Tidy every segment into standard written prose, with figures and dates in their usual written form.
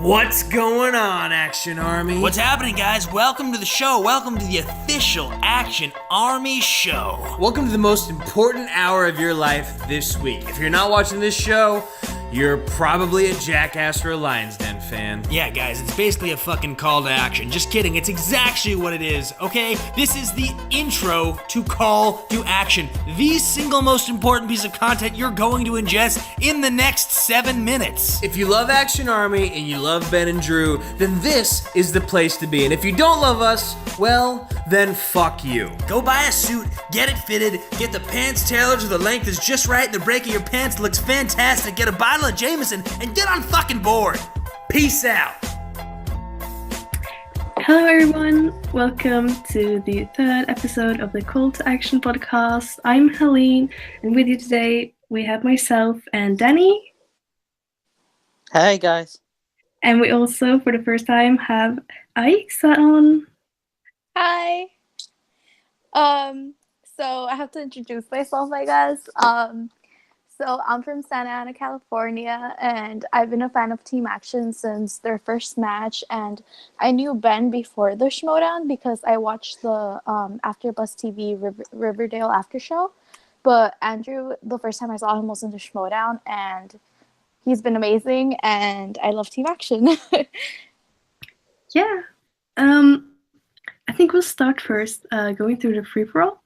What's going on, Action Army? What's happening, guys? Welcome to the show. Welcome to the official Action Army show. Welcome to the most important hour of your life this week. If you're not watching this show, you're probably a Jackass or a Lion's Den fan. Yeah, guys, it's basically a fucking call to action. Just kidding. It's exactly what it is, okay? This is the intro to Call to Action, the single most important piece of content you're going to ingest in the next 7 minutes. If you love Action Army and you love Ben and Drew, then this is the place to be. And if you don't love us, well, then fuck you. Go buy a suit, get it fitted, get the pants tailored so the length is just right and the break of your pants looks fantastic, get a bottle of Jameson, and get on fucking board. Peace out. Hello everyone, welcome to the third episode of the Call to Action podcast. I'm Helene, and with you today we have myself and Danny. Hey guys. And we also, for the first time, have Aixa on. Hi. So I have to introduce myself, I guess. So I'm from Santa Ana, California, and I've been a fan of Team Action since their first match. And I knew Ben before the Schmodown because I watched the AfterBuzz TV Riverdale After Show. But Andrew, the first time I saw him was in the Schmodown, and he's been amazing. And I love Team Action. Yeah. I think we'll start first going through the free-for-all.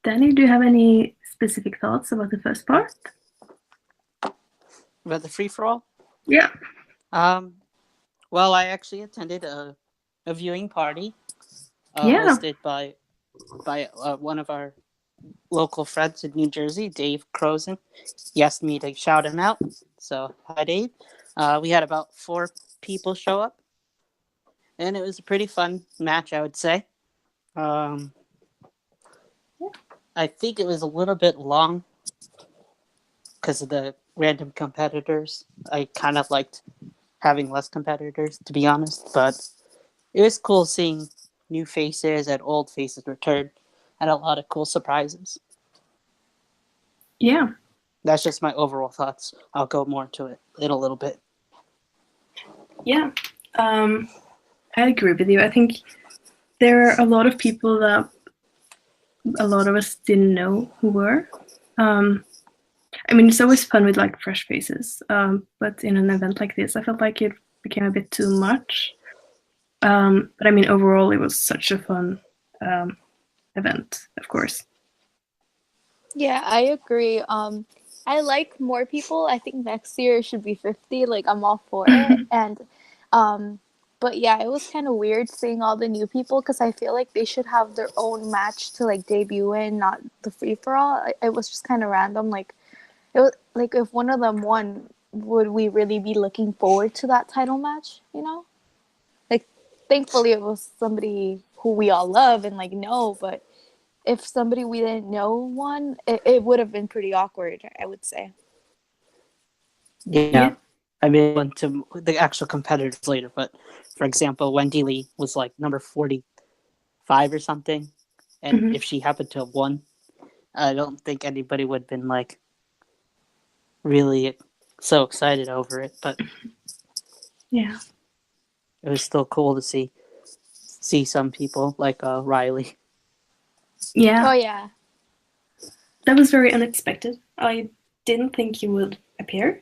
Danny, do you have any specific thoughts about the first part? About the free-for-all? Yeah. Well, I actually attended a viewing party hosted by one of our local friends in New Jersey, Dave Crozen. He asked me to shout him out. So, hi, Dave. We had about 4 people show up, and it was a pretty fun match, I would say. I think it was a little bit long because of the random competitors. I kind of liked having less competitors, to be honest, but it was cool seeing new faces and old faces return, and a lot of cool surprises. Yeah. That's just my overall thoughts. I'll go more into it in a little bit. Yeah. I agree with you. I think there are a lot of people that a lot of us didn't know who were. I mean, it's always fun with like fresh faces, but in an event like this, I felt like it became a bit too much. But I mean, overall, it was such a fun event, of course. Yeah, I agree. I like more people. I think next year it should be 50. Like, I'm all for it. And but yeah, it was kind of weird seeing all the new people because I feel like they should have their own match to like debut in, not the free for all. It was just kind of random. Like, it was like if one of them won, would we really be looking forward to that title match? You know, like thankfully it was somebody who we all love and like know. But if somebody we didn't know won, it would have been pretty awkward, I would say. Yeah. I mean, went to the actual competitors later, but for example, Wendy Lee was like number 45 or something, and if she happened to have won, I don't think anybody would have been like really so excited over it, but yeah, it was still cool to see some people like Riley. Yeah. Oh yeah. That was very unexpected. I didn't think he would appear.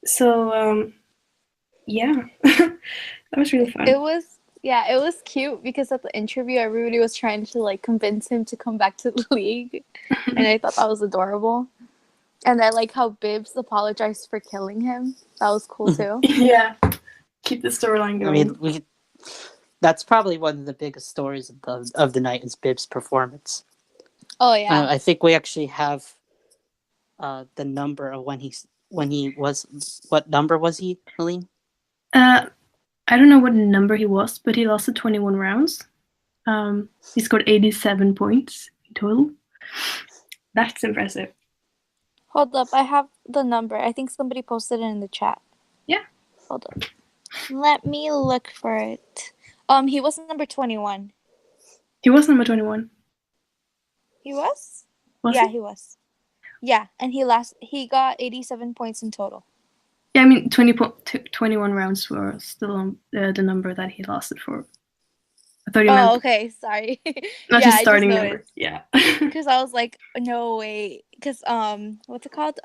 So, yeah, that was really fun. It was cute because at the interview, everybody was trying to like convince him to come back to the league, and I thought that was adorable. And I like how Bibbs apologized for killing him. That was cool too. Yeah, keep the storyline going. I mean, that's probably one of the biggest stories of the night is Bibbs' performance. Oh yeah. I think we actually have the number of when he was. What number was he, Helene? I don't know what number he was, but he lasted 21 rounds. He scored 87 points in total. That's impressive. Hold up, I have the number. I think somebody posted it in the chat. Yeah. Hold up. Let me look for it. He was number 21. He was number 21. He was? Was yeah, he? he was. Yeah, and he got 87 points in total. Yeah, I mean 21 rounds were still on the number that he lasted for. I thought you meant Okay, sorry. not Yeah, just I just starting number. noticed. Yeah. Because I was like, no way. Because what's it called?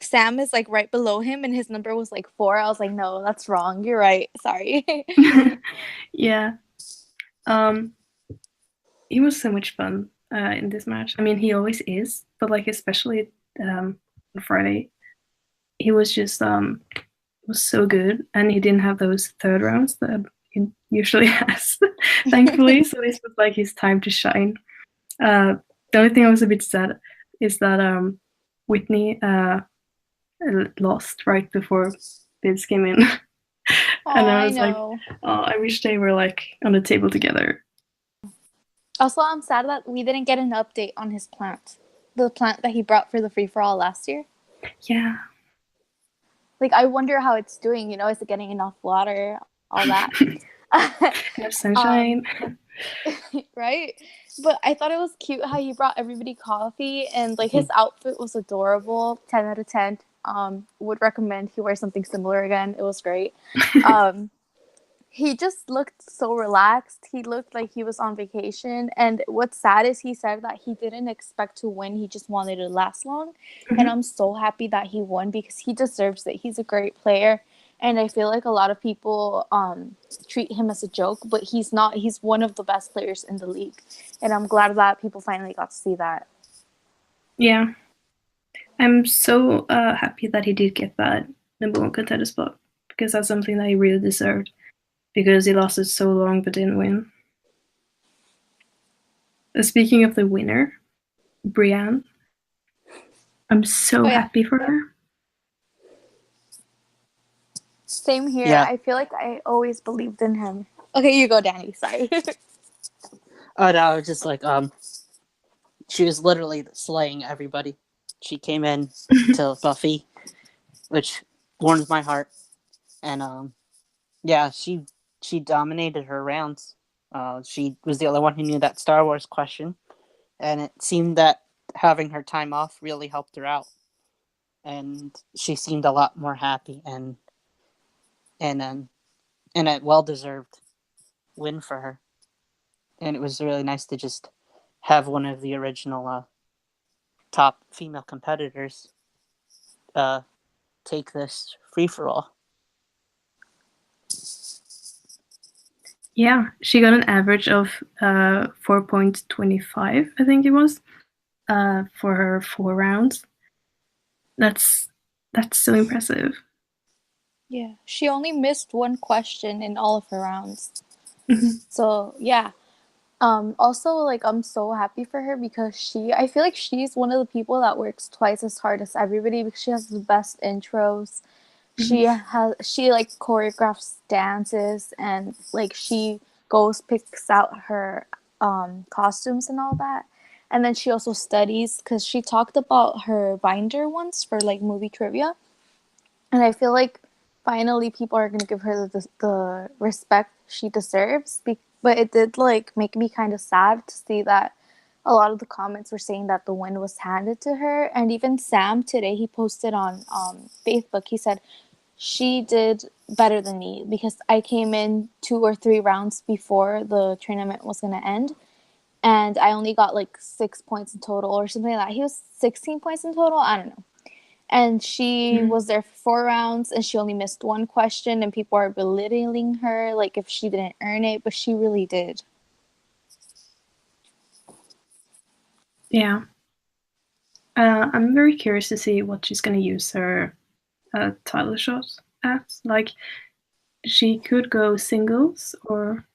Sam is like right below him, and his number was like 4. I was like, no, that's wrong. You're right. Sorry. Yeah. He was so much fun in this match. I mean, he always is, but like especially on Friday, he was just was so good, and he didn't have those third rounds that he usually has, thankfully. So this was like his time to shine. The only thing I was a bit sad is that Whitney lost right before Bids came in. Oh, And I I was like, know. oh, I wish they were like on the table together. Also, I'm sad that we didn't get an update on his plant. The plant that he brought for the free-for-all last year. Yeah. Like, I wonder how it's doing. Is it getting enough water? All that. Enough sunshine. Right? But I thought it was cute how he brought everybody coffee, and like his outfit was adorable. 10 out of 10. Would recommend he wears something similar again. It was great. He just looked so relaxed. He looked like he was on vacation. And what's sad is he said that he didn't expect to win. He just wanted to last long. And I'm so happy that he won because he deserves it. He's a great player. And I feel like a lot of people treat him as a joke, but he's not. He's one of the best players in the league. And I'm glad that people finally got to see that. Yeah. I'm so happy that he did get that number 1 contender spot, because that's something that he really deserved, because he lasted so long but didn't win. Speaking of the winner, Brienne, I'm so happy for her. Same here. Yeah. I feel like I always believed in him. Okay, you go, Danny. Sorry. Oh no, I was just like, she was literally slaying everybody. She came in to Buffy, which warms my heart, and yeah, she dominated her rounds. She was the only one who knew that Star Wars question, and it seemed that having her time off really helped her out, and she seemed a lot more happy and a well-deserved win for her. And it was really nice to just have one of the original top female competitors take this free-for-all. Yeah, she got an average of 4.25, I think it was, for her 4 rounds. That's so impressive. Yeah, she only missed one question in all of her rounds. So yeah. Also, like, I'm so happy for her because I feel like she's one of the people that works twice as hard as everybody because she has the best intros. She like choreographs dances, and like she picks out her costumes and all that. And then she also studies because she talked about her binder once for like movie trivia. And I feel like finally people are going to give her the respect she deserves. But it did like make me kind of sad to see that a lot of the comments were saying that the win was handed to her. And even Sam today, he posted on Facebook, he said, she did better than me because I came in 2 or 3 rounds before the tournament was going to end. And I only got like 6 points in total or something like that. He was 16 points in total. I don't know. And she was there for 4 rounds and she only missed one question, and people are belittling her like if she didn't earn it, but she really did. Yeah. I'm very curious to see what she's going to use her title shot at. Like, she could go singles, or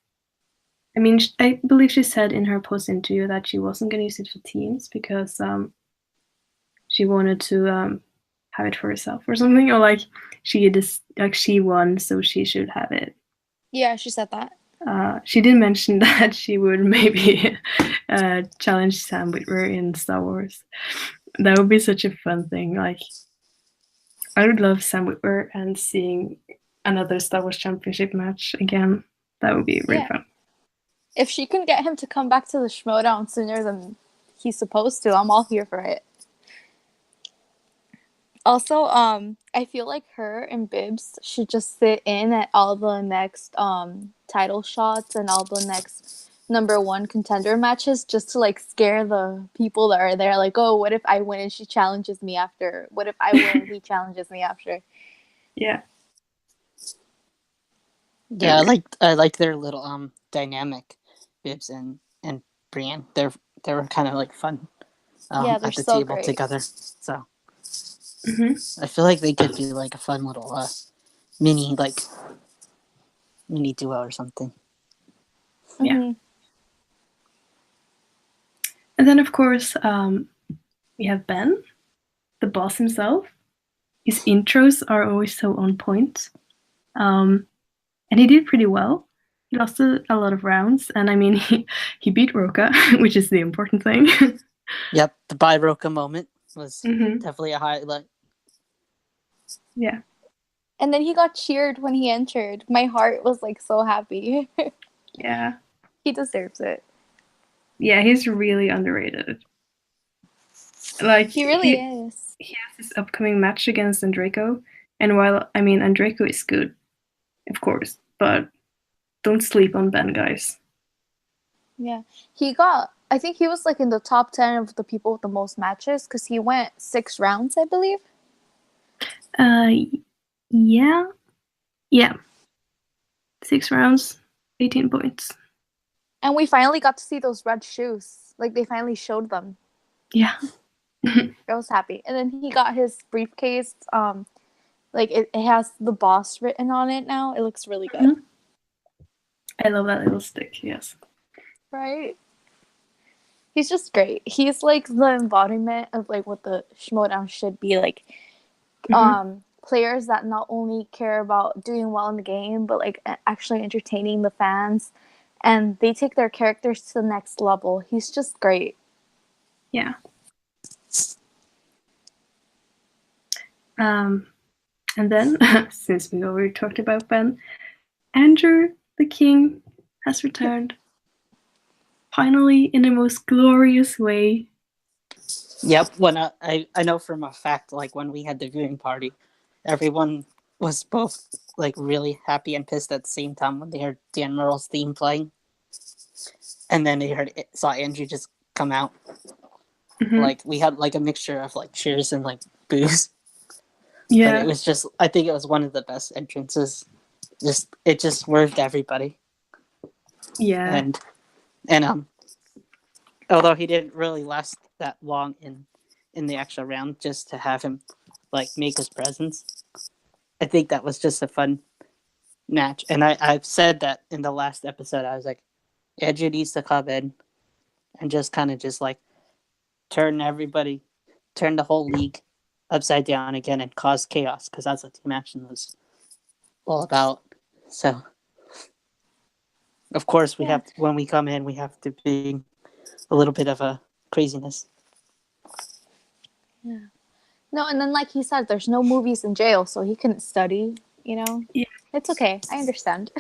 I mean, I believe she said in her post interview that she wasn't going to use it for teams because she wanted to have it for herself or something, or like she won, so she should have it. Yeah, she said that. She did mention that she would maybe challenge Sam Witwer in Star Wars. That would be such a fun thing. Like, I would love Sam Witwer and seeing another Star Wars Championship match again. That would be really fun. If she can get him to come back to the Schmodown sooner than he's supposed to. I'm all here for it. Also, I feel like her and Bibbs should just sit in at all the next title shots and all the next #1 contender matches just to like scare the people that are there. Like, oh, what if I win and she challenges me after? What if I win and he challenges me after? Yeah. Yeah, I liked their little dynamic, Bibbs and Brienne. They were kind of like fun Yeah, they're at the so table great. together. So Mm-hmm. I feel like they could do like a fun little mini duo or something. Yeah. Mm-hmm. And then, of course, we have Ben, the boss himself. His intros are always so on point. And he did pretty well. He lost a lot of rounds. And I mean, he beat Roka, which is the important thing. Yep, the Bye Roka moment was Mm-hmm. definitely a highlight. Yeah. And then he got cheered when he entered. My heart was like so happy. Yeah. He deserves it. Yeah, he's really underrated. Like He really is. He has this upcoming match against Andreyko, and while I mean Andreyko is good, of course, but don't sleep on Ben, guys. Yeah. I think he was like in the top 10 of the people with the most matches because he went 6 rounds, I believe. Yeah. 6 rounds, 18 points. And we finally got to see those red shoes. Like they finally showed them. Yeah. I was happy. And then he got his briefcase. Like it has the boss written on it now. It looks really good. Mm-hmm. I love that little stick, yes. Right? He's just great. He's like the embodiment of like what the Schmoedown should be like. Players that not only care about doing well in the game, but like actually entertaining the fans, and they take their characters to the next level. He's just great. Yeah. And then, since we already talked about Ben, Andrew the King has returned. Finally, in the most glorious way. Yep, when I know from a fact, like when we had the viewing party, everyone was both like really happy and pissed at the same time when they heard Dan Murrell's theme playing, and then they saw Andrew just come out. Mm-hmm. Like we had like a mixture of like cheers and like boos. Yeah. But it was just, I think it was one of the best entrances. It just swerved everybody. Yeah. And although he didn't really last that long in the extra round, just to have him like make his presence, I think that was just a fun match. And I've said that in the last episode. I was like, Andrew needs to come in and just kind of just like turn the whole league upside down again and cause chaos, because that's what team action was all about. So of course we have to, when we come in, we have to be a little bit of a craziness. Yeah. No, and then like he said, there's no movies in jail, so he couldn't study, you know? Yeah. It's okay. I understand.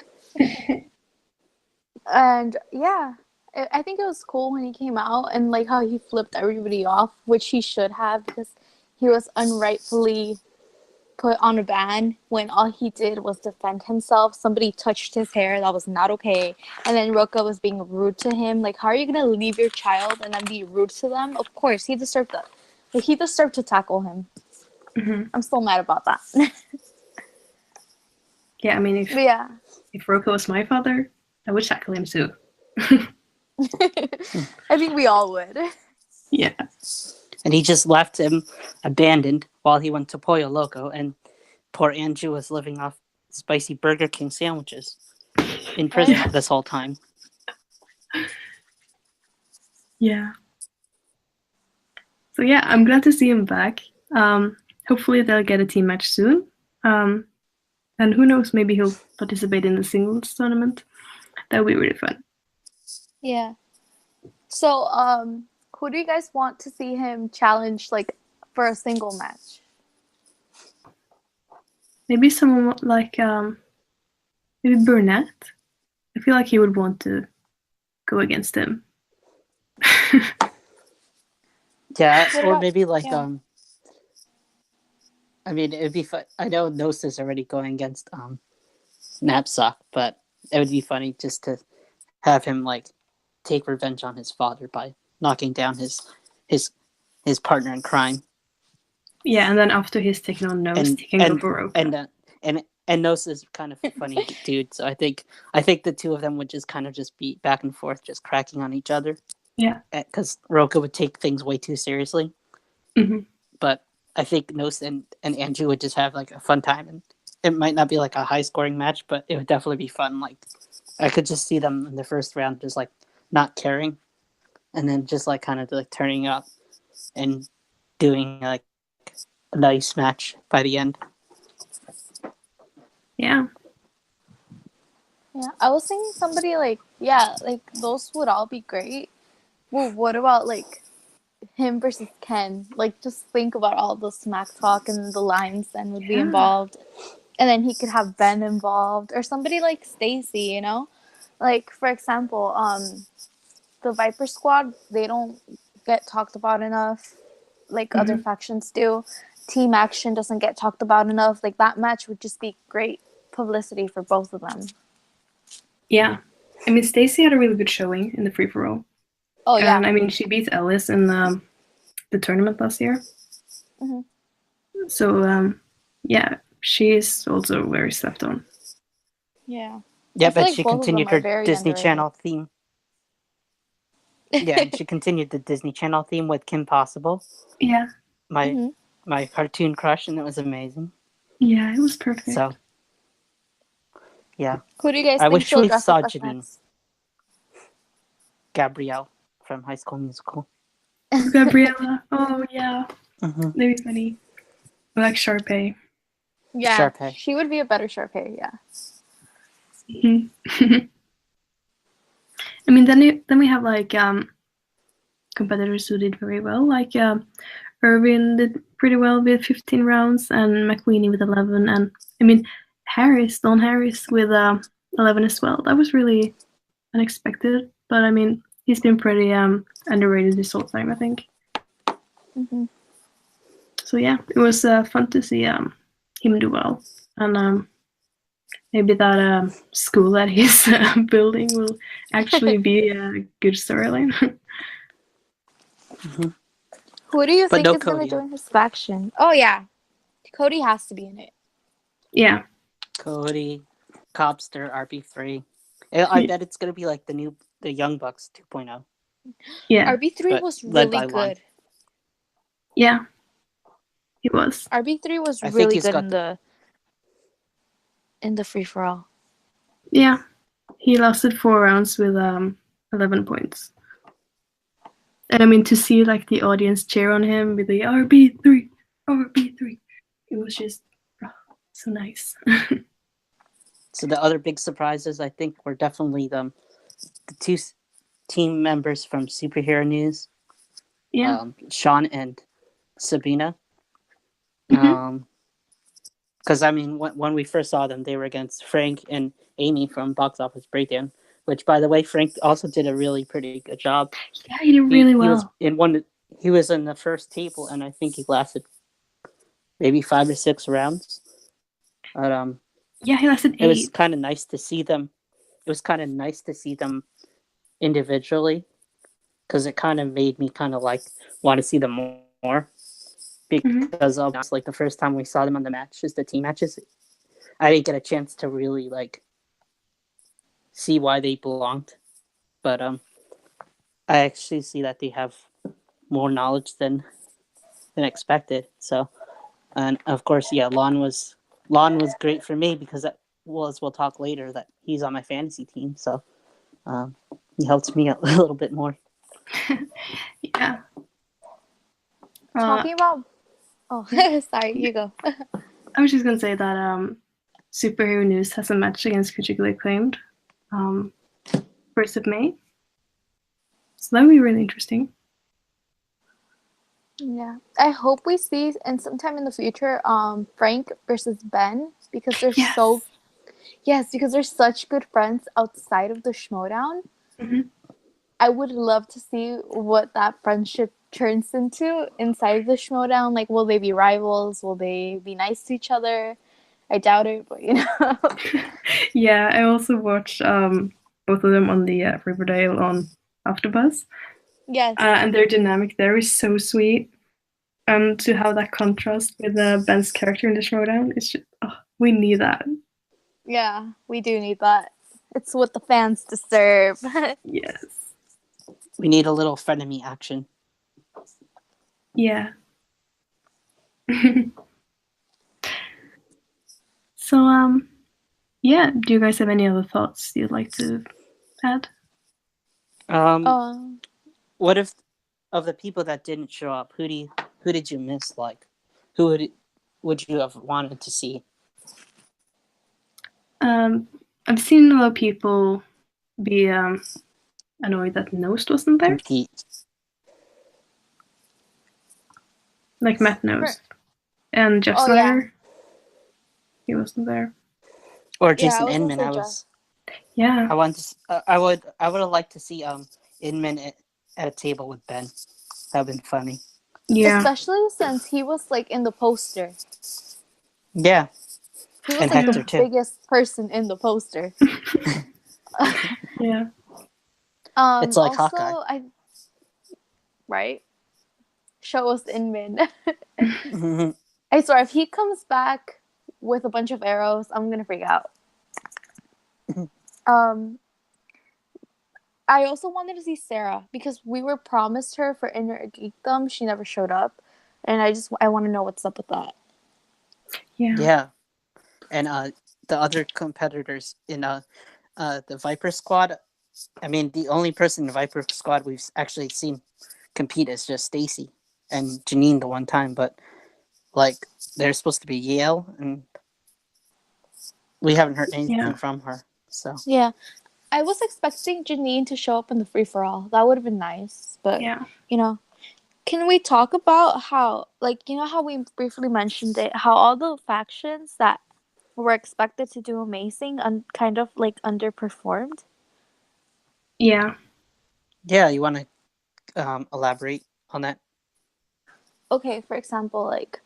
And yeah, I think it was cool when he came out and like how he flipped everybody off, which he should have, because he was unrightfully put on a ban when all he did was defend himself. Somebody touched his hair. That was not okay. And then Roka was being rude to him. Like, how are you going to leave your child and then be rude to them? Of course, he deserved that. Like, he deserved to tackle him. Mm-hmm. I'm still mad about that. Yeah, I mean, if Roka was my father, I would tackle him too. I think we all would. Yeah. And he just left him abandoned while he went to Pollo Loco, and poor Andrew was living off spicy Burger King sandwiches in prison this whole time. Yeah. So yeah, I'm glad to see him back. Hopefully they'll get a team match soon. And who knows, maybe he'll participate in the singles tournament. That would be really fun. Yeah. So, who do you guys want to see him challenge, like, for a single match? Maybe someone like, maybe Burnett. I feel like he would want to go against him. Yeah, What or about maybe like yeah? I mean, it'd be fun. I know Nos is already going against Knapsack, but it would be funny just to have him like take revenge on his father by knocking down his his partner in crime. Yeah, and then after he's taken on Nose, and he can go and for Roka. and Nos is kind of a funny dude, so I think the two of them would just kind of just be back and forth, just cracking on each other. Yeah. Because Roka would take things way too seriously, Hmm. but I think Nos and Andrew would just have like a fun time, and it might not be like a high scoring match, but it would definitely be fun. Like I could just see them in the first round just like not caring, and then just like kind of like turning up and doing like a nice match by the end. Yeah. Yeah, I was thinking somebody like like those would all be great. Well, what about like him versus Ken? Like, just think about all the smack talk and the lines then would be Yeah. involved, and then he could have Ben involved or somebody like Stacy. Like for example, the Viper Squad, they don't get talked about enough, like other factions do. Team Action doesn't get talked about enough. Like that match would just be great publicity for both of them. Yeah. I mean, Stacy had a really good showing in the free for all. Oh yeah. And I mean, she beat Ellis in the tournament last year. Mm-hmm. So, yeah, she's also very slept on. Yeah. Yeah, I feel but like she both of them continued are her very Disney underrated. Channel theme. Yeah, and she continued the Disney Channel theme with Kim Possible, Yeah. my Mm-hmm. my cartoon crush, and it was amazing. Yeah, it was perfect. So, yeah, Who do you guys I think wish she'll we dress saw up as Janine next? Gabrielle from High School Musical. Gabriella. Oh, yeah. Mm-hmm. That'd be funny. I like Sharpay. Yeah, Sharpay. she would be a better Sharpay, yeah. Mm-hmm. I mean, then we have like competitors who did very well. Like Irvin did pretty well with 15 rounds, and McQueenie with 11. And I mean, Don Harris with 11 as well. That was really unexpected, but I mean, he's been pretty underrated this whole time, I think. Mm-hmm. So yeah, it was fun to see him do well, and maybe that school that he's building will actually be a good storyline. Mm-hmm. Who do you But think no is going to Cody. join his faction? Oh, yeah. Cody has to be in it. Yeah. Cody, Cobster, RB3. I bet it's gonna be like the Young Bucks 2.0. Yeah. RB3 was led really by Lon. good. Yeah. He was. RB3 was I think really he's good got in the free for all. Yeah. He lasted 4 rounds with 11 points. And I mean, to see like the audience cheer on him with the RB3, RB3, it was just so nice. So the other big surprises, I think, were definitely the two team members from Superhero News. Yeah. Sean and Sabina. Mm-hmm. Because I mean, when we first saw them, they were against Frank and Amy from Box Office Breakdown. Which, by the way, Frank also did a really pretty good job. Yeah, he did really well. He was in the first table, and I think he lasted maybe 5 or 6 rounds. But yeah, he lasted 8. It was kind of nice to see them. It was kind of nice to see them individually, because it kind of made me kind of like want to see them more. Because of like the first time we saw them on the matches, the team matches, I didn't get a chance to really like see why they belonged. But I actually see that they have more knowledge than expected. So, and of course, yeah, Lon was great for me because that was, we'll talk later, that he's on my fantasy team. So he helps me a little bit more. Yeah. Talking about... Oh, sorry, you go. I was just going to say that Superhero News has a match against Critically Acclaimed 1st of May. So that would be really interesting. Yeah. I hope we see, and sometime in the future, Frank versus Ben, because they're because they're such good friends outside of the Schmodown. Mm-hmm. I would love to see what that friendship turns into inside the Schmodown. Like, will they be rivals? Will they be nice to each other? I doubt it, but you know. Yeah, I also watched both of them on the Riverdale on AfterBuzz, Yes. and their dynamic there is so sweet. And to have that contrast with Ben's character in the Schmodown, it's just, we need that. Yeah, we do need that. It's what the fans deserve. Yes. We need a little frenemy action. Yeah. So, yeah, do you guys have any other thoughts you'd like to add? What if, of the people that didn't show up, who did you miss? Like, who would you have wanted to see? I've seen a lot of people be annoyed that Nost wasn't there. Compete. Like Matt Nost. And Jeff Snyder. He wasn't there. Or Jason Inman. Yeah. I would have liked to see Inman at a table with Ben. That would have been funny. Yeah. Especially since he was like in the poster. Yeah. He was and like Hector, the too. biggest person in the poster. Yeah. It's like also, Hawkeye. Right? Show us Inman. I swear, if he comes back with a bunch of arrows, I'm gonna freak out. I also wanted to see Sarah because we were promised her for Inner Geekdom. She never showed up, and I want to know what's up with that. Yeah. Yeah. And the other competitors in the Viper Squad. I mean, the only person in the Viper Squad we've actually seen compete is just Stacy and Janine the one time, but like they're supposed to be Yale, and we haven't heard anything from her. So yeah, I was expecting Janine to show up in the free for all. That would have been nice, but you know, can we talk about how, like, you know how we briefly mentioned it, how all the factions that were expected to do amazing and kind of like underperformed? Yeah. Yeah, you want to elaborate on that? Okay, for example, like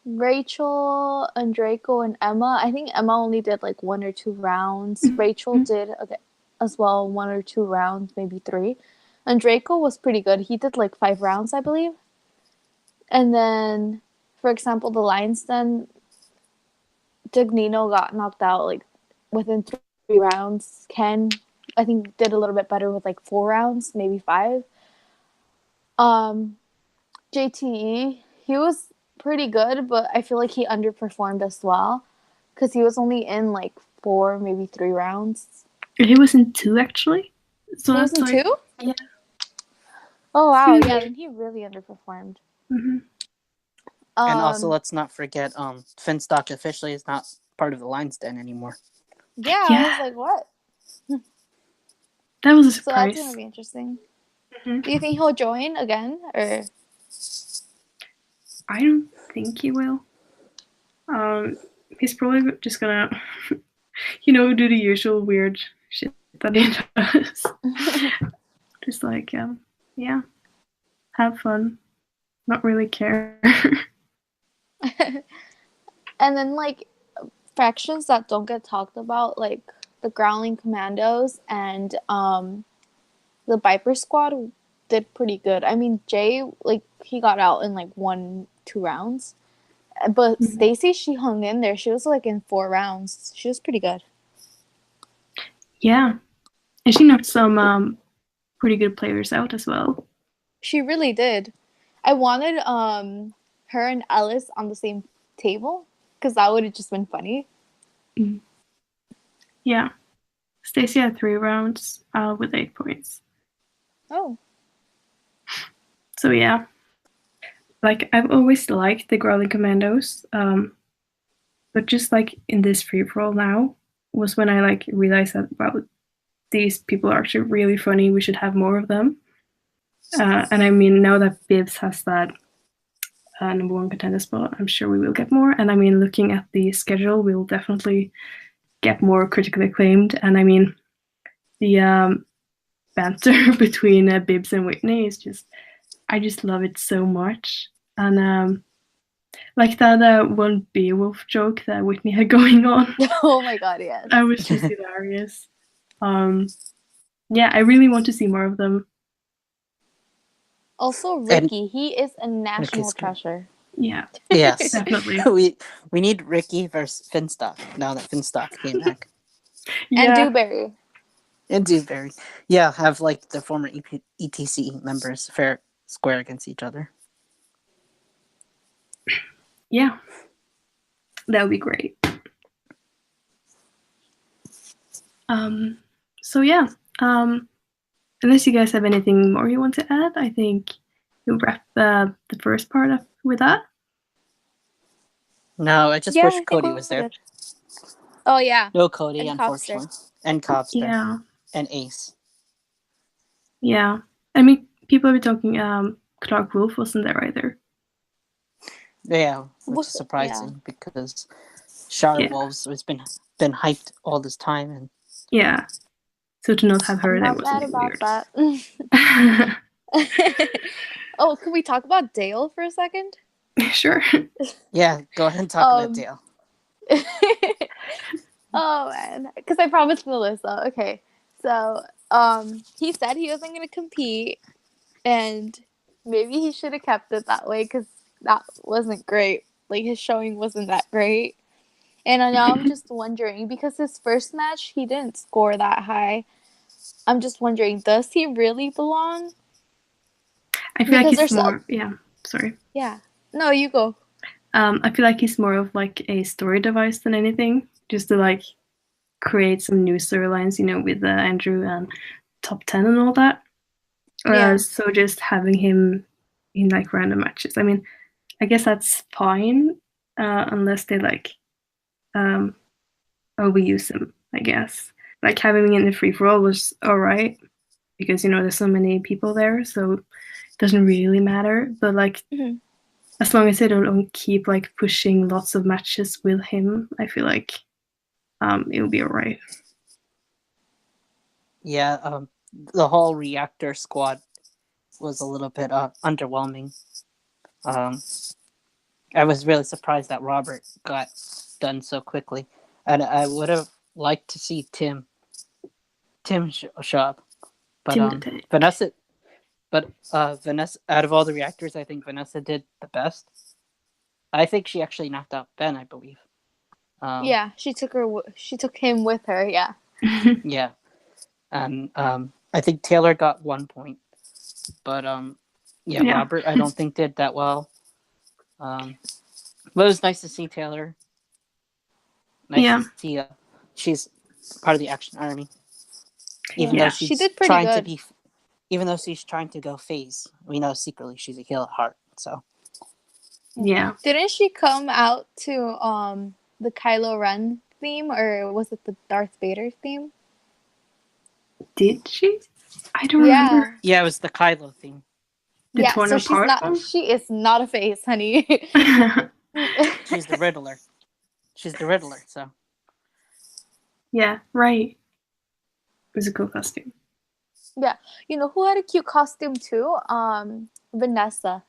Rachel and Draco and Emma. I think Emma only did like 1 or 2 rounds. Rachel did as well 1 or 2 rounds, maybe 3. And Draco was pretty good. He did like 5 rounds, I believe. And then, for example, the Lions Den, Dignino got knocked out like within 3 rounds. Ken, I think, did a little bit better with like 4 rounds, maybe 5. JTE, he was pretty good, but I feel like he underperformed as well because he was only in like 4, maybe 3 rounds. He was in 2 actually. So he was in 2? Yeah. Oh wow, yeah, then he really underperformed. Mm-hmm. And also, let's not forget, Finstock officially is not part of the Lions Den anymore. Yeah, I was like, what? That was a surprise. So that's gonna be interesting. Mm-hmm. Do you think he'll join again, or? I don't think he will. He's probably just gonna, do the usual weird shit that he does. Just like, have fun, not really care. And then like factions that don't get talked about, like the Growling Commandos and the Viper Squad did pretty good. I mean, Jay, like, he got out in like 1-2 rounds, but Stacy, she hung in there. She was like in 4 rounds. She was pretty good. Yeah, and she knocked some pretty good players out as well. She really did. I wanted her and Ellis on the same table because that would have just been funny. Yeah, Stacy had 3 rounds with 8 points. Oh. So yeah, like I've always liked the Growling Commandos, but just like in this free for all now was when I like realized that wow, these people are actually really funny. We should have more of them. And I mean, now that Bibs has that number 1 contender spot, I'm sure we will get more. And I mean, looking at the schedule, we'll definitely get more critically acclaimed. And I mean, the banter between Bibbs and Whitney is just, I just love it so much. And like that one Beowulf joke that Whitney had going on. Oh my god, yes. That was just hilarious. Yeah, I really want to see more of them. Also, Ricky, he is a national Ricky's good. treasure. Yeah, Yes. definitely. we need Ricky versus Finstock now that Finstock came back. And Yeah, Dewberry. And Dewberry. Yeah, have like the former ETC members fair square against each other. yeah, that would be great. So yeah, unless you guys have anything more you want to add, I think we'll wrap the first part up with that. No, I just Yeah, I wish think Cody we're was there. good. Oh yeah. No Cody, And unfortunately. And Cobster. Yeah, And Ace. yeah. I mean, people have been talking. Clark Wolf wasn't there either. Yeah, which Well, is surprising because Charlotte Wolves has been hyped all this time, and Yeah. So to not have her I'm there not was a mad bit about weird. that. Oh, can we talk about Dale for a second? Sure. yeah, go ahead and talk about Dale. Oh man, because I promised Melissa. Okay, so he said he wasn't gonna compete, and maybe he should have kept it that way because that wasn't great. Like his showing wasn't that great, and now I'm just wondering because his first match he didn't score that high. I'm just wondering, does he really belong? I feel like Because he's there's more. Yeah. Sorry. yeah. No, you go. I feel like he's more of like a story device than anything, just to like create some new storylines, you know, with Andrew and top 10 and all that. Yeah. So just having him in like random matches. I mean, I guess that's fine, unless they like overuse him. I guess like having him in the free for all was alright because you know there's so many people there, so it doesn't really matter. But like. Mhm. As long as they don't keep like pushing lots of matches with him, I feel like it'll be alright. Yeah, the whole reactor squad was a little bit underwhelming. I was really surprised that Robert got done so quickly, and I would have liked to see Tim show up, but Vanessa. But Vanessa, out of all the reactors, I think Vanessa did the best. I think she actually knocked out Ben, I believe. Yeah, she took him with her. Yeah. Yeah, and I think Taylor got 1 point, but yeah, Robert I don't think did that well. But it was nice to see Taylor. Nice to see she's part of the Action Army, even though she's she did pretty trying good. to be. Even though she's trying to go phase, we know secretly she's a heel at heart. So yeah. Didn't she come out to the Kylo Ren theme, or was it the Darth Vader theme? Did she? I don't remember. Yeah, it was the Kylo theme. Yeah, so she is not a face, honey. She's the Riddler. She's the Riddler, so. Yeah, right. It was a cool costume. Yeah. You know who had a cute costume too? Vanessa.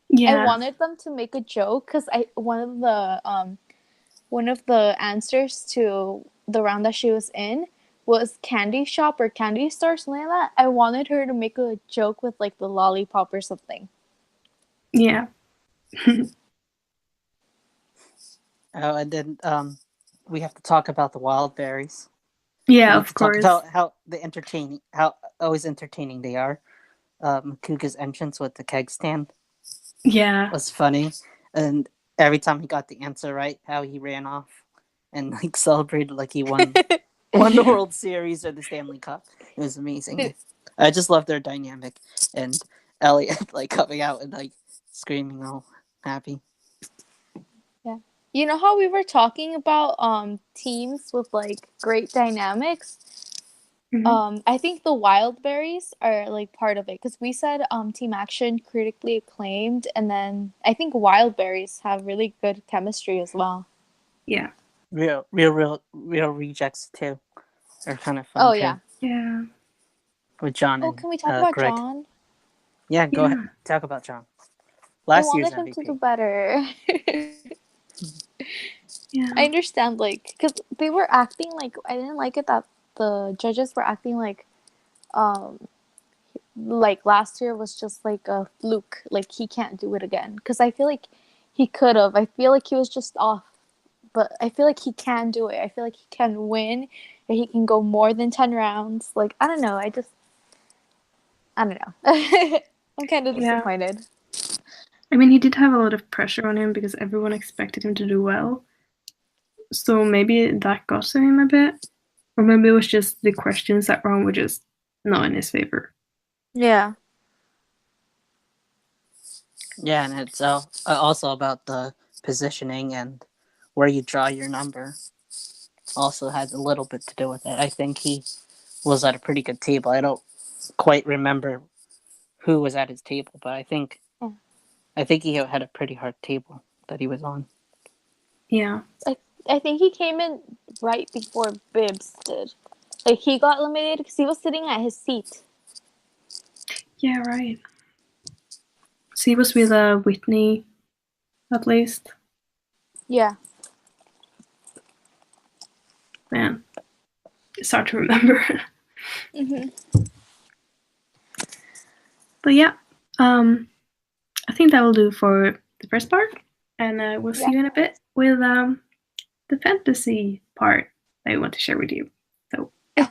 Yeah. I wanted them to make a joke because one of the answers to the round that she was in was candy shop or candy store, something like that. I wanted her to make a joke with like the lollipop or something. Yeah. Oh, and then we have to talk about the wild berries. Yeah, of course. Talk about how always entertaining they are. Kuga's entrance with the keg stand. Yeah. Was funny, and every time he got the answer right, how he ran off and like celebrated like he won the World Series or the Stanley Cup. It was amazing. I just love their dynamic, and Elliot like coming out and like screaming all happy. Yeah. You know how we were talking about teams with like great dynamics? Mm-hmm. I think the Wildberries are like part of it because we said Team Action critically acclaimed, and then I think Wildberries have really good chemistry as well. Yeah. Real rejects too. They're kind of fun. Oh too. yeah. Yeah. with John Oh, and can we talk about Greg. John? Yeah, go Yeah. ahead. Talk about John. I Last year's wanted him to do MVP. better. Yeah. I understand, like, because they were acting like, I didn't like it that the judges were acting um, like last year was just like a fluke. Like, he can't do it again. Because I feel like he could have. I feel like he was just off. But I feel like he can do it. I feel like he can win. And he can go more than 10 rounds. Like, I don't know. I don't know. I'm kind of Yeah. disappointed. I mean, he did have a lot of pressure on him because everyone expected him to do well. So maybe that got to him a bit. Or maybe it was just the questions that round were just not in his favor. Yeah. Yeah, and it's also about the positioning and where you draw your number. Also has a little bit to do with it. I think he was at a pretty good table. I don't quite remember who was at his table, but I think he had a pretty hard table that he was on. Yeah. I think he came in right before Bibbs did. Like, he got eliminated because he was sitting at his seat. Yeah, right. So he was with Whitney, at least. Yeah. Man, it's hard to remember. But yeah, I think that will do for the first part. And we'll see you in a bit with the fantasy part I want to share with you. So, yeah.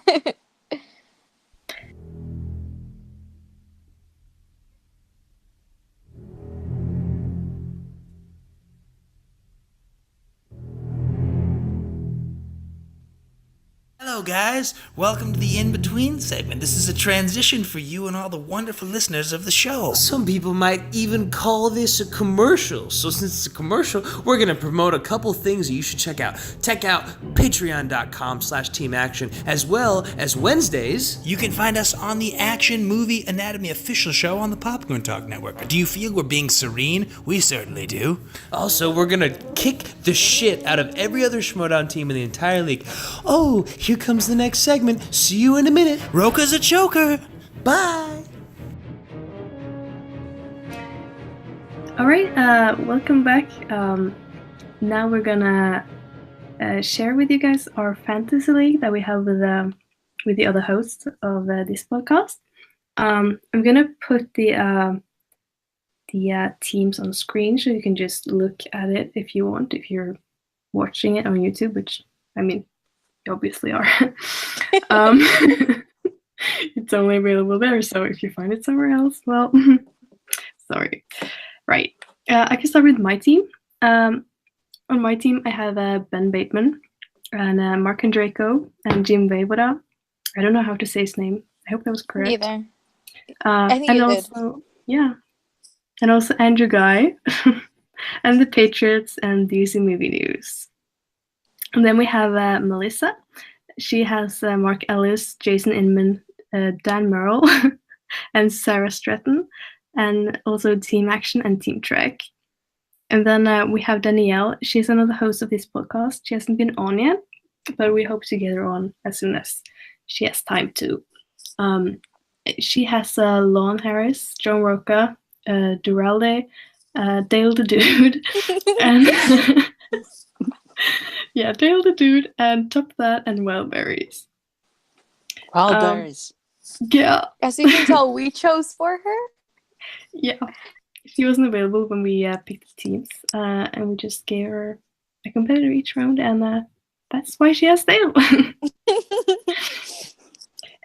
Hello, guys. Welcome to the in-between segment. This is a transition for you and all the wonderful listeners of the show. Some people might even call this a commercial. So since it's a commercial, we're going to promote a couple things that you should check out. Check out patreon.com/teamaction, as well as Wednesdays. You can find us on the Action Movie Anatomy official show on the Popcorn Talk Network. Do you feel we're being serene? We certainly do. Also, we're going to kick the shit out of every other Schmodown team in the entire league. Oh, here comes the next segment. See you in a minute. Roka's a choker. Bye. All right, welcome back. Now we're gonna share with you guys our fantasy league that we have with the other hosts of this podcast. I'm gonna put the teams on screen so you can just look at it if you want. If you're watching it on YouTube, which I mean, you obviously are. It's only available there, so if you find it somewhere else, well, sorry. Right. I can start with my team. On my team, I have Ben Bateman and Mark Draco and Jim Voivoda. I don't know how to say his name. I hope that was correct. Neither. I think and you also, did. Yeah. And also Andrew Guy and the Patriots and DC Movie News. And then we have Melissa. She has Mark Ellis, Jason Inman, Dan Merle, and Sarah Stratton, and also Team Action and Team Track. And then we have Danielle. She's another host of this podcast. She hasn't been on yet, but we hope to get her on as soon as she has time to. She has Lon Harris, John Roca, Duralde, Dale the Dude, and yeah, Dale the Dude, and Top That, and Wild Berries. Wild Berries. Yeah. As you can tell, we chose for her. Yeah. She wasn't available when we picked the teams, and we just gave her a competitor each round, and that's why she has Dale.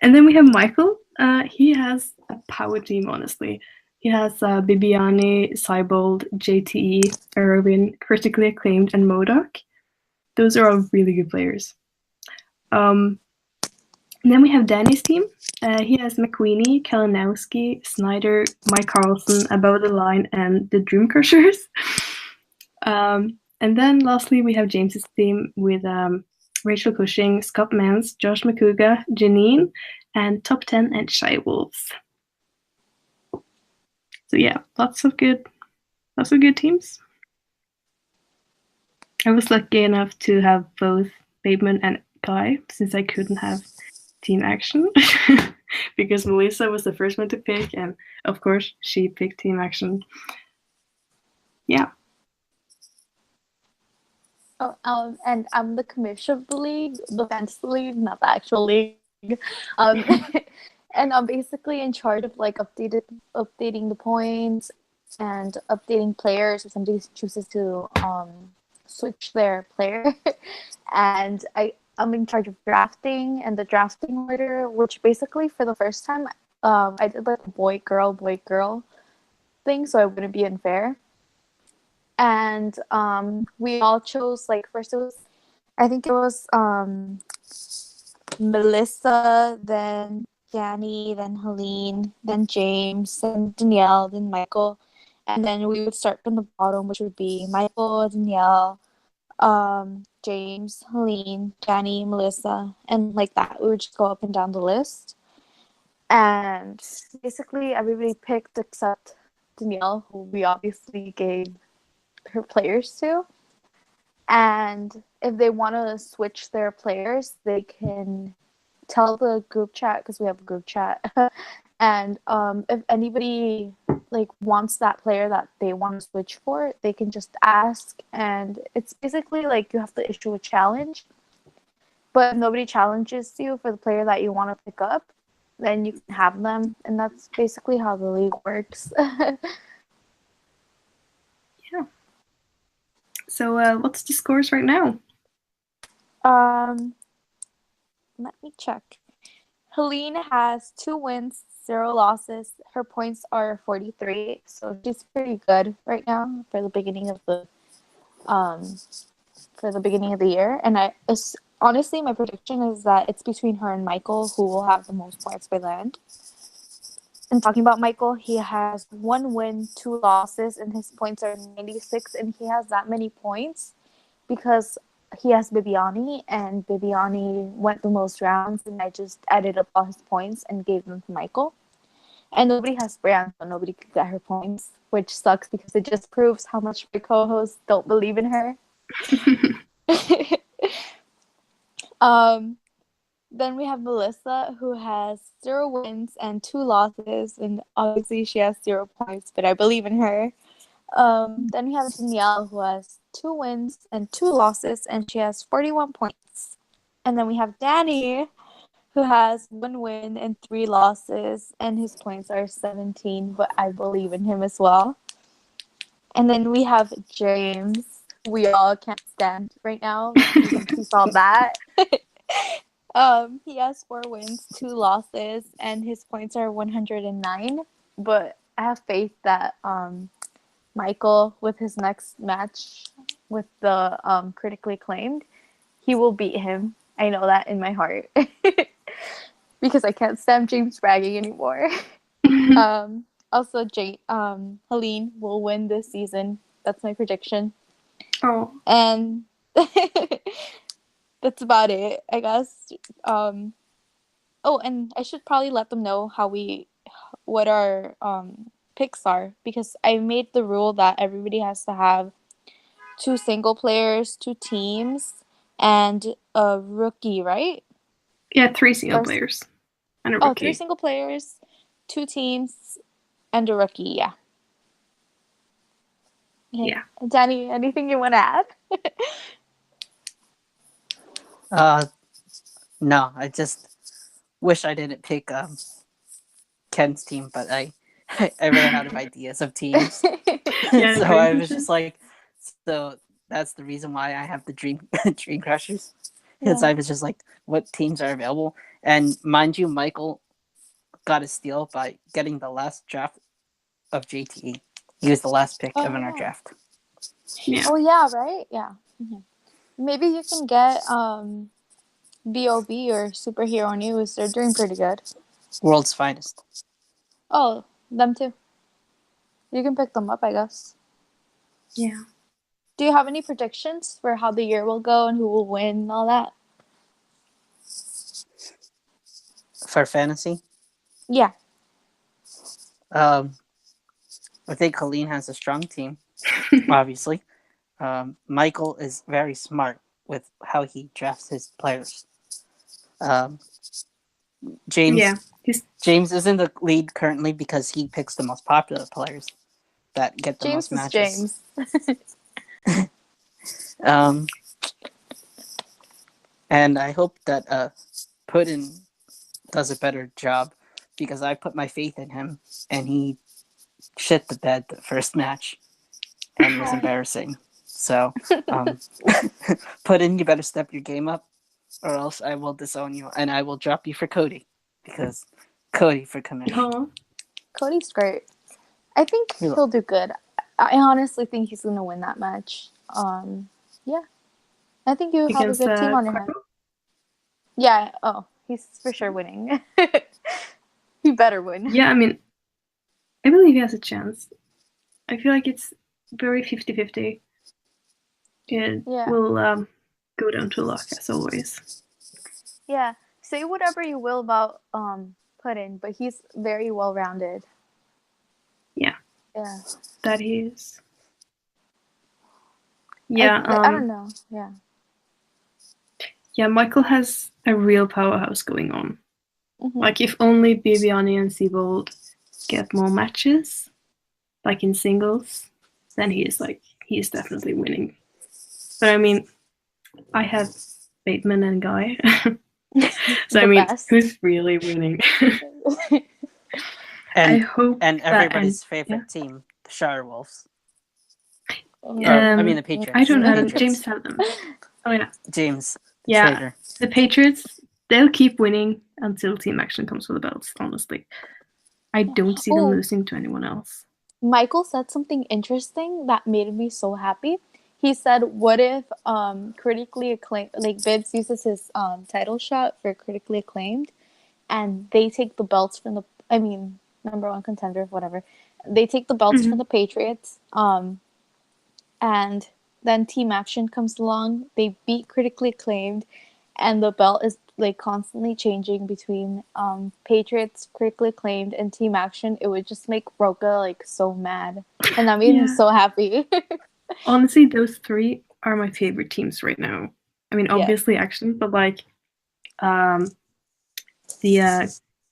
And then we have Michael. He has a power team, honestly. He has Bibiani, Cybold, JTE, Irvin, Critically Acclaimed, and Modoc. Those are all really good players. And then we have Danny's team. He has McQueenie, Kalinowski, Snyder, Mike Carlson, Above the Line, and the Dream Crushers. And then lastly, we have James's team with Rachel Cushing, Scott Mans, Josh McCouga, Janine, and Top 10 and Shy Wolves. So yeah, lots of good teams. I was lucky enough to have both Bateman and Guy since I couldn't have Team Action. because Melissa was the first one to pick, and of course she picked Team Action. Yeah. Oh, and I'm the commissioner of the league, the fantasy league, not the actual league. Um, and I'm basically in charge of like updating the points and updating players if somebody chooses to switch their player. And I'm in charge of drafting and the drafting order, which basically for the first time I did like a boy girl thing, so I wouldn't be unfair. And we all chose like first it was I think it was Melissa, then Danny, then Helene, then James, then Danielle, then Michael, and then we would start from the bottom, which would be Michael, Danielle, James, Helene, Danny, Melissa, and like that. We would just go up and down the list, and basically everybody picked except Danielle, who we obviously gave her players to. And if they want to switch their players, they can tell the group chat, because we have a group chat. And if anybody like wants that player that they want to switch for, they can just ask. And it's basically like you have to issue a challenge. But if nobody challenges you for the player that you want to pick up, then you can have them. And that's basically how the league works. Yeah. So what's the scores right now? Let me check. Helene has 2 wins, 0 losses. Her points are 43, so she's pretty good right now for the beginning of the year. And honestly, my prediction is that it's between her and Michael, who will have the most points by the end. And talking about Michael, he has 1 win, 2 losses, and his points are 96. And he has that many points because he has Bibiani, and Bibiani went the most rounds, and I just added up all his points and gave them to Michael. And nobody has Brian, so nobody could get her points, which sucks because it just proves how much my co-hosts don't believe in her. Then we have Melissa, who has 0 wins and 2 losses, and obviously she has 0 points, but I believe in her. Then we have Danielle, who has 2 wins and 2 losses, and she has 41 points. And then we have Danny, who has 1 win and 3 losses, and his points are 17, but I believe in him as well. And then we have James. We all can't stand right now. We saw that. He has 4 wins, 2 losses, and his points are 109. But I have faith that Michael, with his next match with the critically acclaimed, he will beat him. I know that in my heart. Because I can't stand James bragging anymore. Also, Helene will win this season. That's my prediction. Oh. And that's about it, I guess. Oh, and I should probably let them know what our picks are, because I made the rule that everybody has to have 2 single players, 2 teams, and a rookie, right? Yeah, 3 single players and a rookie. 3 single players, 2 teams, and a rookie. Yeah. Okay. Yeah. Danny, anything you want to add? No, I just wish I didn't pick Ken's team, but I ran out of ideas of teams. Yeah, So I was just like, so that's the reason why I have the Dream Crushers. Because I was just like, what teams are available? And mind you, Michael got a steal by getting the last draft of JTE. He was the last pick of our draft. Yeah. Oh yeah, right? Yeah. Mm-hmm. Maybe you can get BOB or Superhero News. They're doing pretty good. World's Finest. Oh, them too. You can pick them up, I guess. Yeah. Do you have any predictions for how the year will go and who will win and all that? For fantasy? Yeah. I think Helene has a strong team, obviously. Michael is very smart with how he drafts his players. James. Yeah, James is in the lead currently because he picks the most popular players that get the James most is matches. James. Um, and I hope that Puddin does a better job because I put my faith in him and he shit the bed the first match and was embarrassing. So, Puddin, you better step your game up or else I will disown you and I will drop you for Cody because Cody for commission. Oh, Cody's great. I think he'll do good. I honestly think he's gonna win that match. Yeah. I think you have a good team on your hand. Yeah, he's for sure winning. He better win. yeah, I mean, I believe he has a chance. I feel like it's very 50-50. It will go down to luck, as always. Yeah, say whatever you will about Puddin, but he's very well-rounded. Yeah. Yeah. That he is. Yeah. I don't know. Yeah. Yeah, Michael has a real powerhouse going on. Mm-hmm. Like, if only Bibiani and Siebold get more matches, like in singles, then he is definitely winning. But I mean, I have Bateman and Guy. So I mean, best. who's really winning? And, I hope everybody's favorite team, the Shire Wolves. I mean the Patriots. I don't know. Patriots. James have them. Oh yeah. James. Yeah. Traitor. The Patriots, they'll keep winning until Team Action comes with the belts, honestly. I don't see them losing to anyone else. Michael said something interesting that made me so happy. He said, what if critically acclaimed, like Bibbs uses his title shot for critically acclaimed, and they take the belts from number one contender, whatever. They take the belts from the Patriots, and then Team Action comes along. They beat critically acclaimed, and the belt is like constantly changing between Patriots, critically acclaimed, and Team Action. It would just make Roka like so mad, and that made me so happy. Honestly, those three are my favorite teams right now. I mean, obviously Action, but like the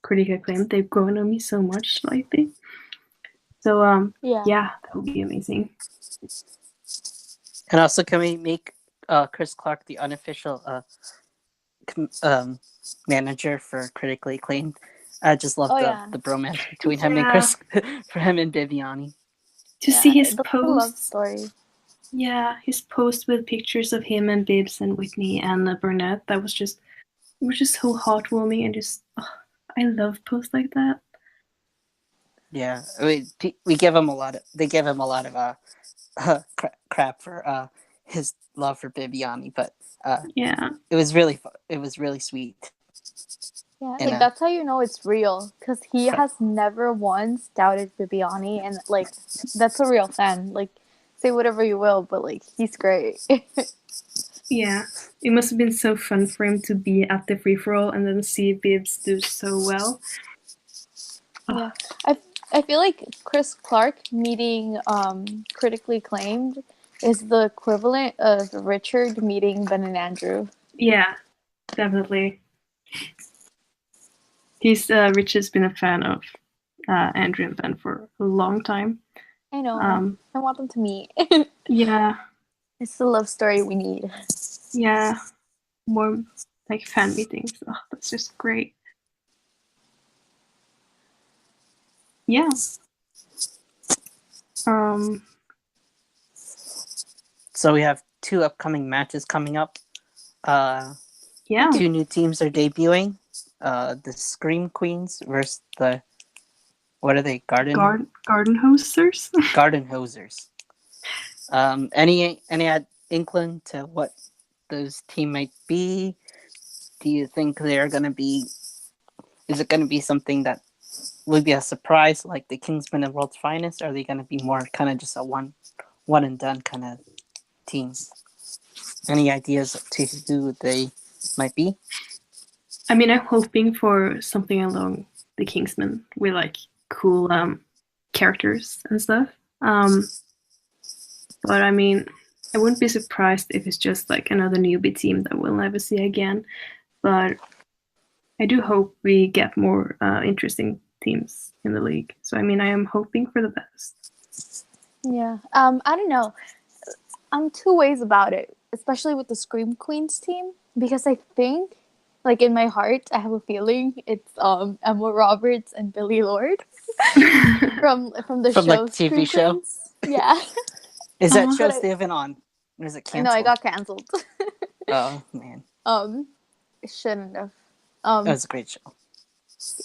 critically acclaimed, they've grown on me so much lately. So yeah, that would be amazing. And also, can we make Chris Clark the unofficial manager for critically acclaimed? I just love the bromance between him and Chris, for him and Bibiani. To see his the post, love story. Yeah, his post with pictures of him and Bibbs and Whitney and Burnett, it was just so heartwarming and just I love posts like that. Yeah, we give him a lot of. They give him a lot of crap for his love for Bibiani, but it was really sweet. Yeah, like that's how you know it's real, because he has never once doubted Bibiani, and like that's a real fan. Like, say whatever you will, but like he's great. Yeah, it must have been so fun for him to be at the free for all and then see Bibbs do so well. Yeah, I feel like Chris Clark meeting critically acclaimed is the equivalent of Richard meeting Ben and Andrew. Yeah, definitely. Richard's been a fan of Andrew and Ben for a long time. I know. I want them to meet. Yeah. It's the love story we need. Yeah. More like fan meetings. Oh, that's just great. Yeah. So we have 2 upcoming matches coming up. Yeah. 2 new teams are debuting. The Scream Queens versus the, what are they? Garden Hosers. Garden Hosers. Any inkling to what those team might be? Do you think they're gonna be? Is it gonna be something that would be a surprise, like the Kingsmen and World's Finest? Or are they gonna be more kind of just a one and done kind of team? Any ideas to who they might be? I mean, I'm hoping for something along the Kingsmen with like cool characters and stuff. But I mean, I wouldn't be surprised if it's just like another newbie team that we'll never see again. But I do hope we get more interesting teams in the league. So I mean, I am hoping for the best. Yeah. I don't know. I'm two ways about it, especially with the Scream Queens team, because I think, like in my heart, I have a feeling it's Emma Roberts and Billy Lord from the From the show TV Scream show. Queens. Yeah. Is that show But still even on? Or is it I know I canceled? got canceled. Oh man, It shouldn't have. that was a great show.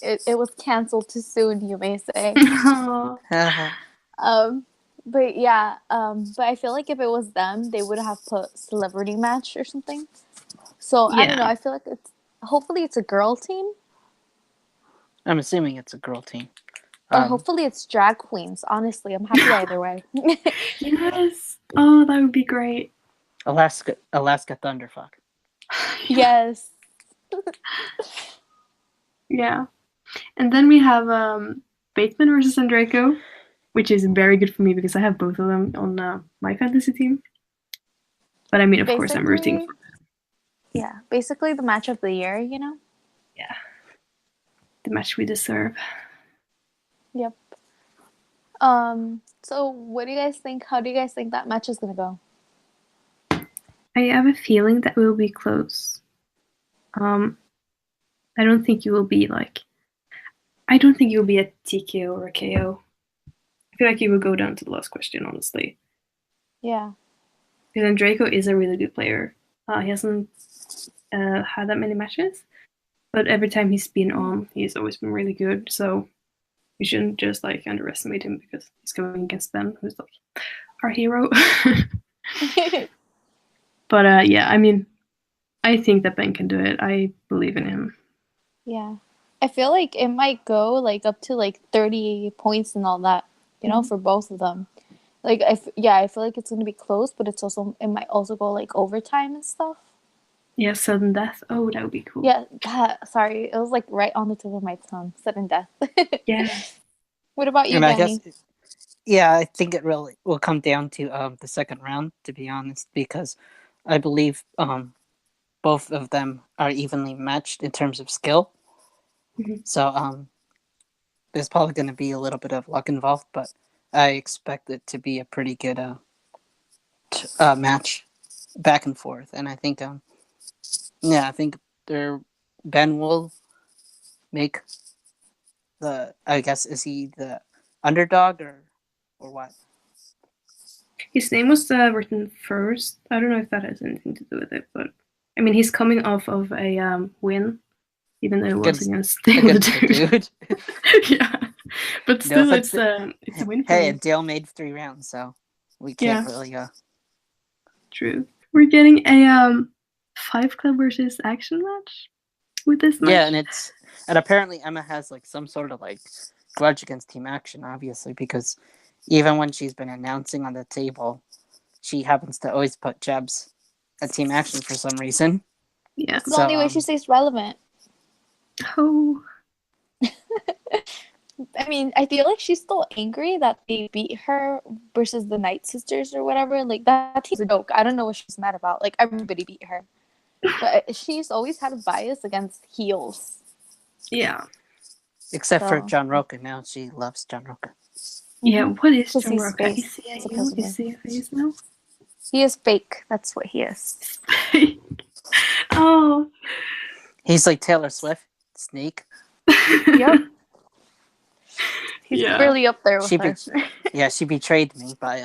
It was canceled too soon, you may say. Haha. Um, but yeah, but I feel like if it was them, they would have put celebrity match or something. So I don't know. Yeah. I feel like hopefully it's a girl team, I'm assuming it's a girl team. or hopefully it's drag queens. Honestly, I'm happy either way. Yes. Oh, that would be great. Alaska Thunderfuck. Yes. Yeah. And then we have Bateman versus Andraco, which is very good for me because I have both of them on my fantasy team. But I mean, of course, I'm rooting for. Yeah, basically the match of the year, Yeah. The match we deserve. Yep. So what do you guys think? How do you guys think that match is gonna go? I have a feeling that will be close. I don't think you will be like. I don't think you'll be a TKO or a KO. I feel like you will go down to the last question, honestly. Yeah. Because Draco is a really good player. He hasn't had that many matches, but every time he's been on, he's always been really good. So we shouldn't just like underestimate him because he's going against Ben, who's like our hero. But yeah, I mean, I think that Ben can do it. I believe in him. Yeah. I feel like it might go like up to like 30 points and all that, for both of them. Like I feel like it's gonna be close, but it might also go like overtime and stuff. Yeah, sudden death. Oh, that would be cool. Yeah, sorry, it was like right on the tip of my tongue. Sudden death. Yeah. What about you, And I Danny? guess, yeah, I think it really will come down to the second round, to be honest, because I believe both of them are evenly matched in terms of skill. Mhm. So there's probably going to be a little bit of luck involved, but I expect it to be a pretty good match back and forth. And I think I think Ben will make I guess, is he the underdog or what? His name was written first. I don't know if that has anything to do with it, but I mean, he's coming off of a win, even though it was against the dude. Yeah, but still, it's a win for Hey, him. and Dale made 3 rounds, so we can't really. True. We're getting a 5 Club versus Action match with this match. Yeah, and apparently Emma has like some sort of like grudge against Team Action, obviously, because even when she's been announcing on the table, she happens to always put Jebs at Team Action for some reason. Yeah. It's the only way she stays relevant. Oh. I mean, I feel like she's still angry that they beat her versus the Night Sisters or whatever. Like, that team's a joke. I don't know what she's mad about. Like, everybody beat her. But she's always had a bias against heels. Yeah. Except for John Roca. Now she loves John Roca. Yeah, what is John Roca? Fake, Is he a heel? Is he a face now? He is fake. That's what he is. Oh. He's like Taylor Swift. Snake. Yep. He's really up there with her. Yeah, she betrayed me by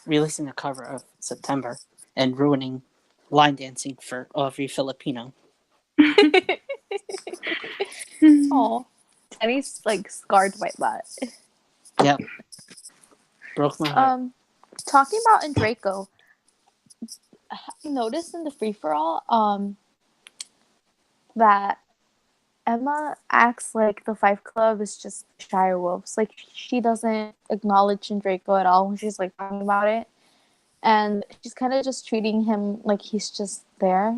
releasing a cover of September and ruining line dancing for every Filipino. Oh, Danny's like scarred by that. Yep. Broke my heart. Talking about Andraco, I noticed in the free for all that Emma acts like the Five Club is just Shire Wolves. Like, she doesn't acknowledge Andraco at all when she's like talking about it, and she's kind of just treating him like he's just there,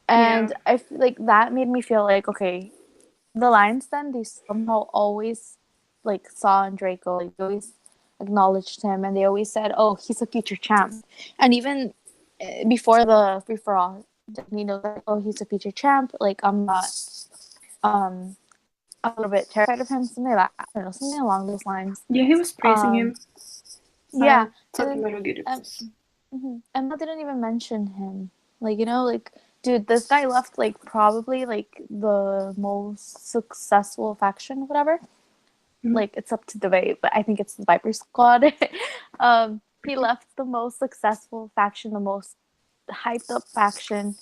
And I feel like that made me feel like, okay, the Lions then, they somehow always like saw Andraco, like they always acknowledged him, and they always said, oh, he's a future champ. And even before the free for all, Disney knows that, oh, he's a future champ. Like, I'm not a little bit terrified of him, something like that. I don't know, something along those lines. Yeah, he was praising him. Yeah. Talking about how good it was. Emma didn't even mention him. Like, you know, like, dude, this guy left, like, probably, like, the most successful faction, whatever. Like, it's up to debate, but I think it's the Viper Squad. He left the most successful faction, the most hyped up faction,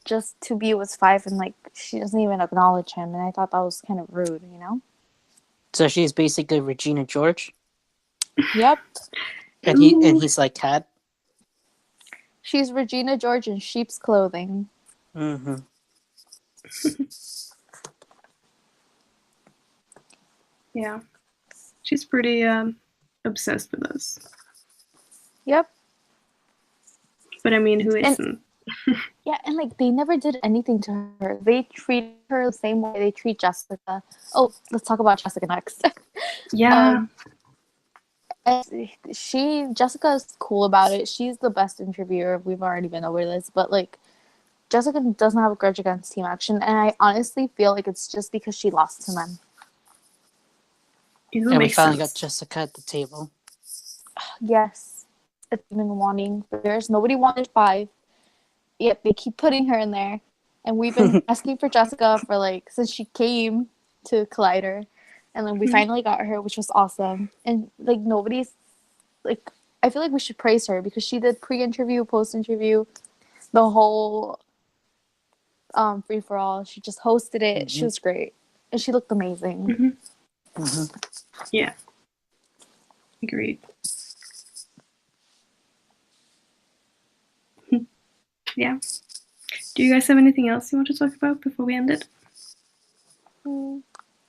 just to be with Five, and, like, she doesn't even acknowledge him, and I thought that was kind of rude, you know? So she's basically Regina George, Yep. and he's like Cat. She's Regina George in sheep's clothing. Mm-hmm. Yeah. She's pretty obsessed with us. Yep. But I mean, who isn't? Yeah, and like they never did anything to her. They treat her the same way they treat Jessica. Oh, let's talk about Jessica next. Yeah. Jessica is cool about it. She's the best interviewer. We've already been over this, but like Jessica doesn't have a grudge against Team Action, and I honestly feel like it's just because she lost to them. And we finally got Jessica at the table. Yes, it's been wanting for years. Nobody wanted Five, yet they keep putting her in there, and we've been asking for Jessica for like since she came to Collider, and then we finally got her, which was awesome. And like nobody's like, I feel like we should praise her because she did pre-interview, post-interview, the whole free for all. She just hosted it. She was great, and she looked amazing. Yeah, agreed. Yeah. Do you guys have anything else you want to talk about before we end it?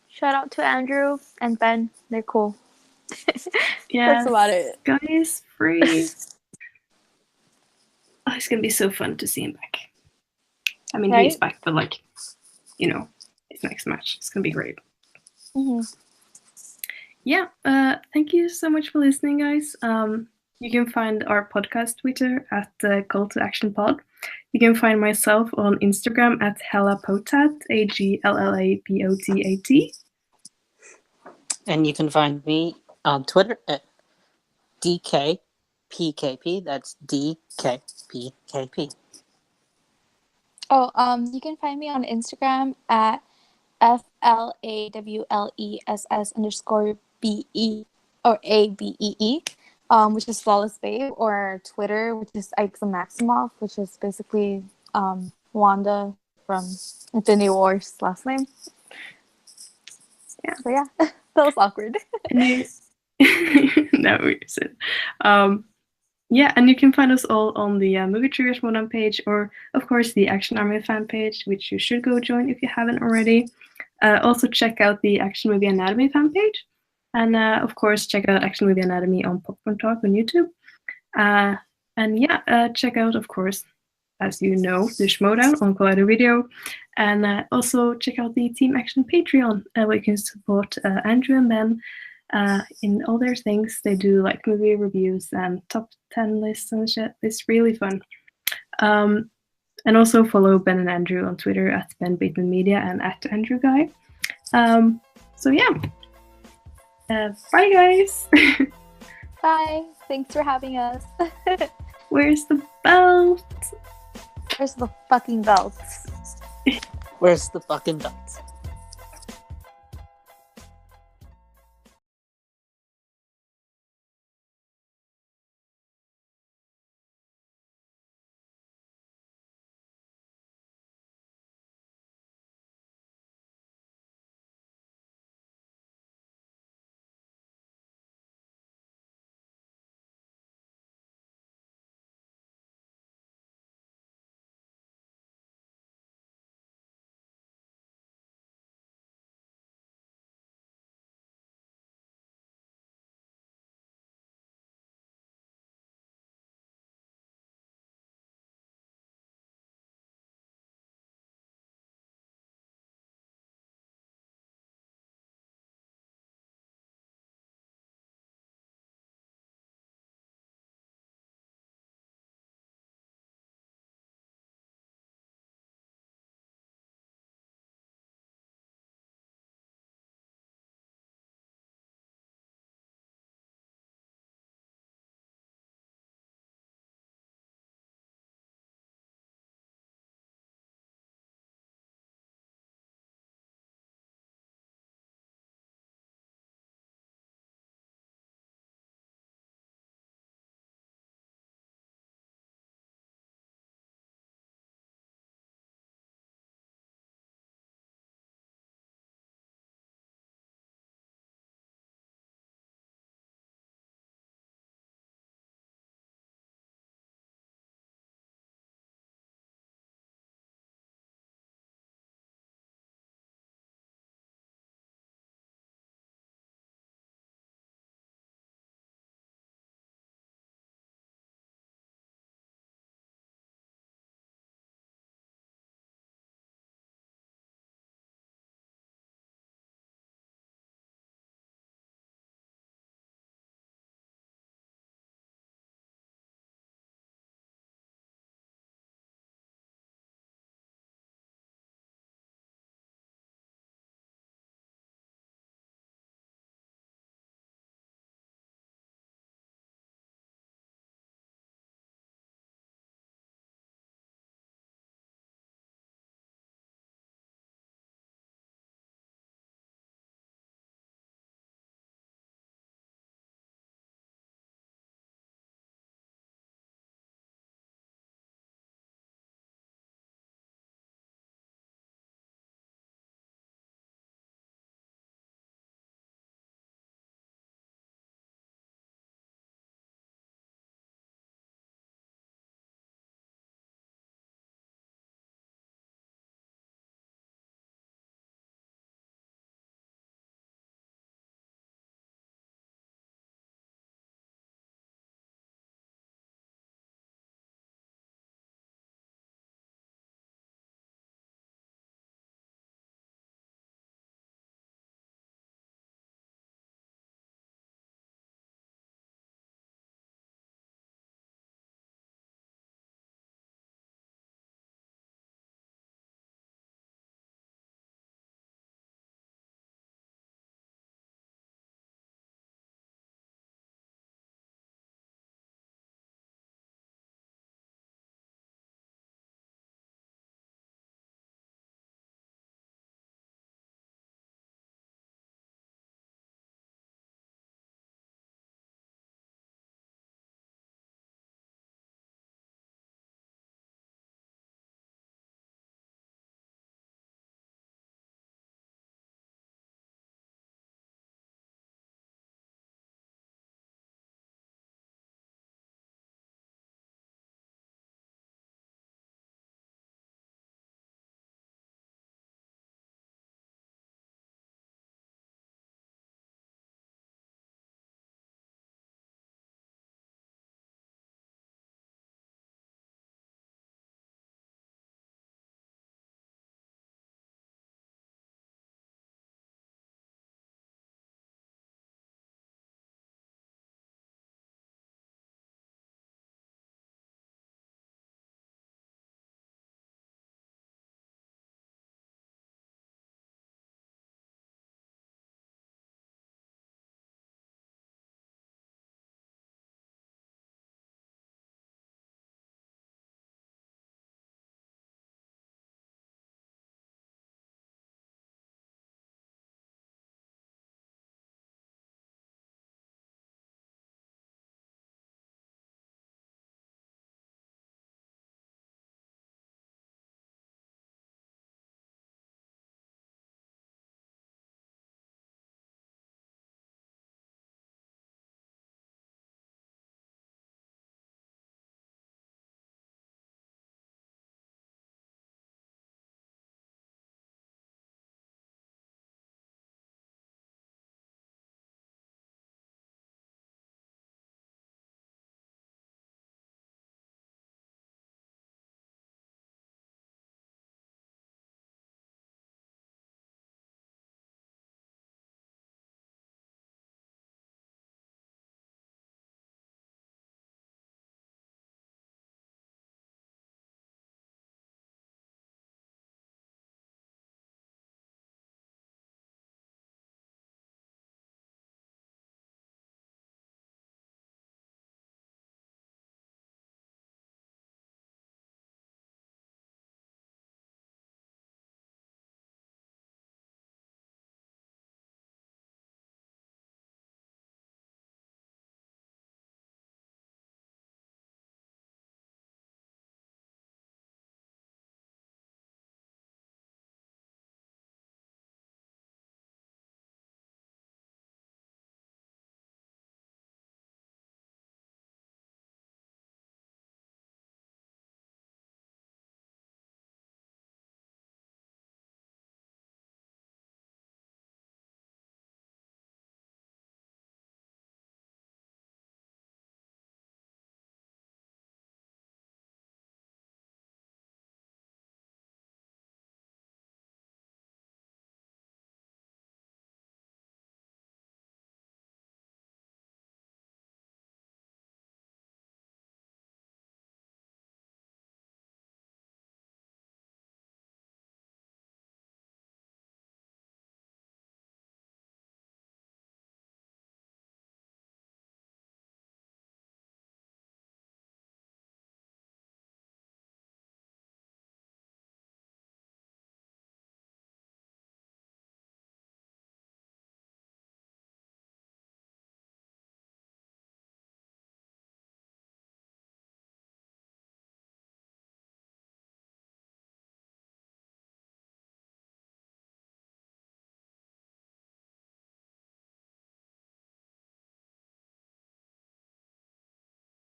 Shout out to Andrew and Ben. They're cool. Yeah, that's about it. Guys, free. Oh, it's gonna be so fun to see him back. I mean, he's back, but like, you know, his next match. It's gonna be great. Yeah. Thank you so much for listening, guys. You can find our podcast Twitter at Call to Action Pod. You can find myself on Instagram at HellaPotat, AGLLAPOTAT. And you can find me on Twitter at DKPKP. That's DKPKP. Oh, you can find me on Instagram at FLAWLESS_BE or ABEE, which is Flawless Babe, or Twitter, which is Aixa Maximoff, which is basically Wanda from Infinity War's last name. Yeah. So yeah, that was awkward. No, we said. Yeah, and you can find us all on the Movie Triggers Modern page, or of course the Action Army fan page, which you should go join if you haven't already. Also check out the Action Movie Anatomy fan page, and of course check out Action Movie Anatomy on Popcorn Talk on YouTube. And yeah, check out, of course, as you know, the Schmodown on Collider Video, and also check out the Team Action Patreon, where you can support Andrew and Ben in all their things. They do like movie reviews and top 10 lists and shit. It's really fun. And also follow Ben and Andrew on Twitter at Ben Bateman Media and at Andrew Guy. So yeah. Bye guys. Bye. Thanks for having us. Where's the belt? Where's the fucking belts? Where's the fucking belts?